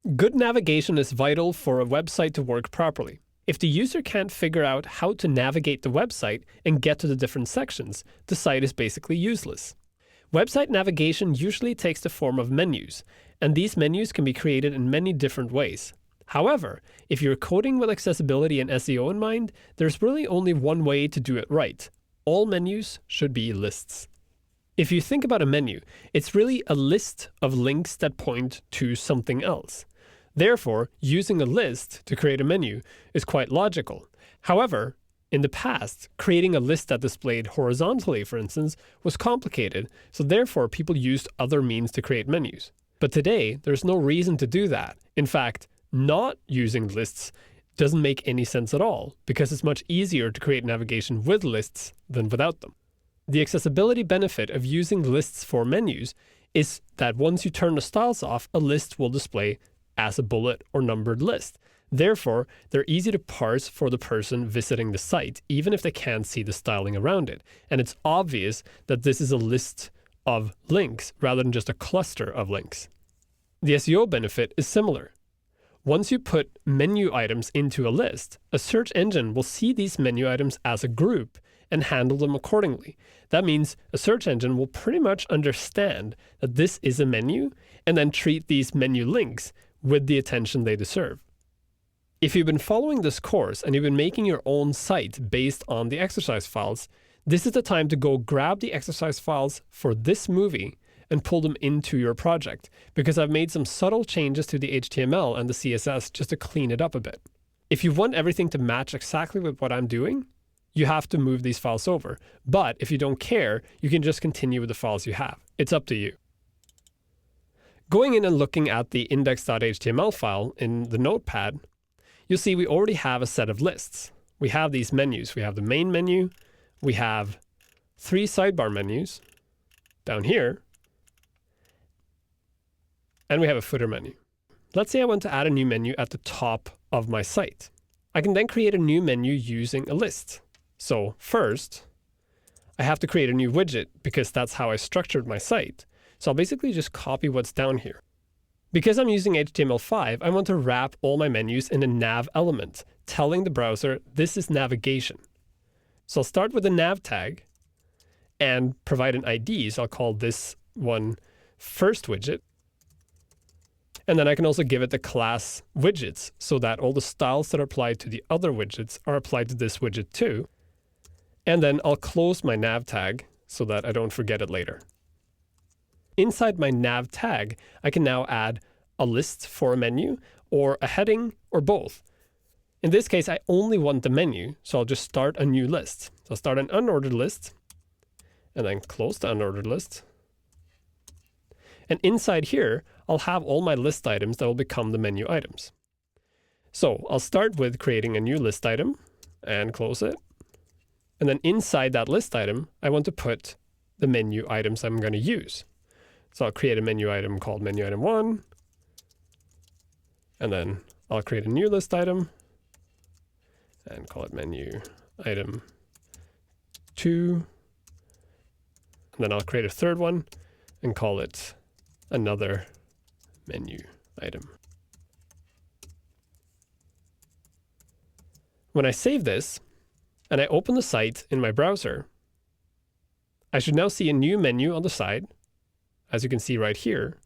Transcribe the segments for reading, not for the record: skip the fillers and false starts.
Good navigation is vital for a website to work properly. If the user can't figure out how to navigate the website and get to the different sections, the site is basically useless. Website navigation usually takes the form of menus, and these menus can be created in many different ways. However, if you're coding with accessibility and SEO in mind, there's really only one way to do it right. All menus should be lists. If you think about a menu, it's really a list of links that point to something else. Therefore, using a list to create a menu is quite logical. However, in the past, creating a list that displayed horizontally, for instance, was complicated, so therefore people used other means to create menus. But today, there's no reason to do that. In fact, not using lists doesn't make any sense at all, because it's much easier to create navigation with lists than without them. The accessibility benefit of using lists for menus is that once you turn the styles off, a list will display as a bullet or numbered list. Therefore, they're easy to parse for the person visiting the site, even if they can't see the styling around it. And it's obvious that this is a list of links rather than just a cluster of links. The SEO benefit is similar. Once you put menu items into a list, a search engine will see these menu items as a group and handle them accordingly. That means a search engine will pretty much understand that this is a menu and then treat these menu links with the attention they deserve. If you've been following this course and you've been making your own site based on the exercise files, this is the time to go grab the exercise files for this movie and pull them into your project, because I've made some subtle changes to the HTML and the CSS just to clean it up a bit. If you want everything to match exactly with what I'm doing, you have to move these files over. But if you don't care, you can just continue with the files you have. It's up to you. Going in and looking at the index.html file in the notepad, you'll see we already have a set of lists. We have these menus. We have the main menu. We have 3 sidebar menus down here. And we have a footer menu. Let's say I want to add a new menu at the top of my site. I can then create a new menu using a list. So first, I have to create a new widget because that's how I structured my site. So I'll basically just copy what's down here. Because I'm using HTML5, I want to wrap all my menus in a nav element, telling the browser this is navigation. So I'll start with a nav tag and provide an ID. So I'll call this one first widget. And then I can also give it the class widgets so that all the styles that are applied to the other widgets are applied to this widget too. And then I'll close my nav tag so that I don't forget it later. Inside my nav tag, I can now add a list for a menu or a heading or both. In this case, I only want the menu, so I'll just start a new list. So I'll start an unordered list and then close the unordered list. And inside here, I'll have all my list items that will become the menu items. So I'll start with creating a new list item and close it. And then inside that list item, I want to put the menu items I'm going to use. So I'll create a menu item called menu item 1. And then I'll create a new list item and call it menu item 2. And then I'll create a third one and call it another menu item. When I save this and I open the site in my browser, I should now see a new menu on the side, as you can see right here,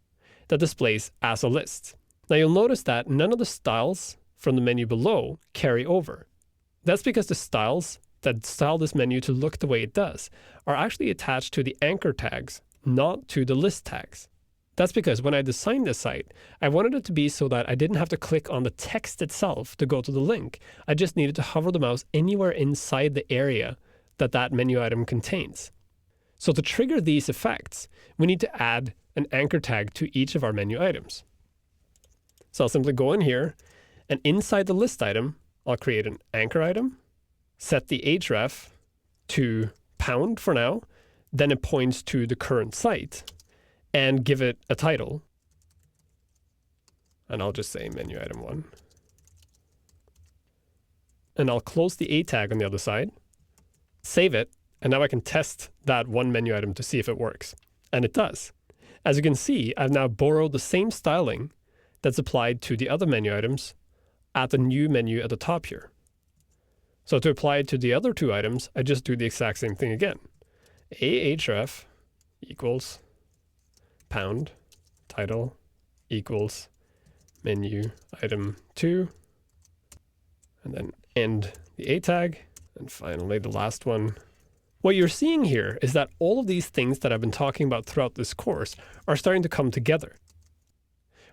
that displays as a list. Now you'll notice that none of the styles from the menu below carry over. That's because the styles that style this menu to look the way it does are actually attached to the anchor tags, not to the list tags. That's because when I designed this site, I wanted it to be so that I didn't have to click on the text itself to go to the link. I just needed to hover the mouse anywhere inside the area that that menu item contains. So to trigger these effects, we need to add an anchor tag to each of our menu items. So I'll simply go in here, and inside the list item, I'll create an anchor item, set the href to pound for now, then it points to the current site, and give it a title. And I'll just say menu item 1. And I'll close the A tag on the other side, save it, and now I can test that one menu item to see if it works. And it does. As you can see, I've now borrowed the same styling that's applied to the other menu items at the new menu at the top here. So to apply it to the other two items, I just do the exact same thing again. ahref equals pound title equals menu item 2, and then end the a tag, and finally the last one. What you're seeing here is that all of these things that I've been talking about throughout this course are starting to come together.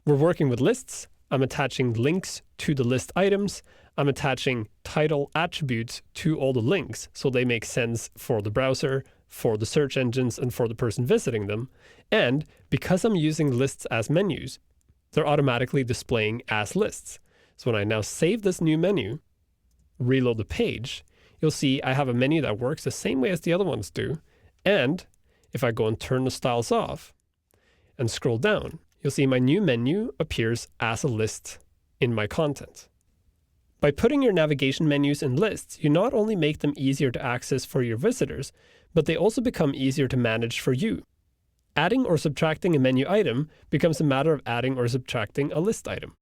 We're working with lists. I'm attaching links to the list items. I'm attaching title attributes to all the links so they make sense for the browser, for the search engines, and for the person visiting them. And because I'm using lists as menus, they're automatically displaying as lists. So when I now save this new menu, reload the page, you'll see I have a menu that works the same way as the other ones do. And if I go and turn the styles off and scroll down, you'll see my new menu appears as a list in my content. By putting your navigation menus in lists, you not only make them easier to access for your visitors, but they also become easier to manage for you. Adding or subtracting a menu item becomes a matter of adding or subtracting a list item.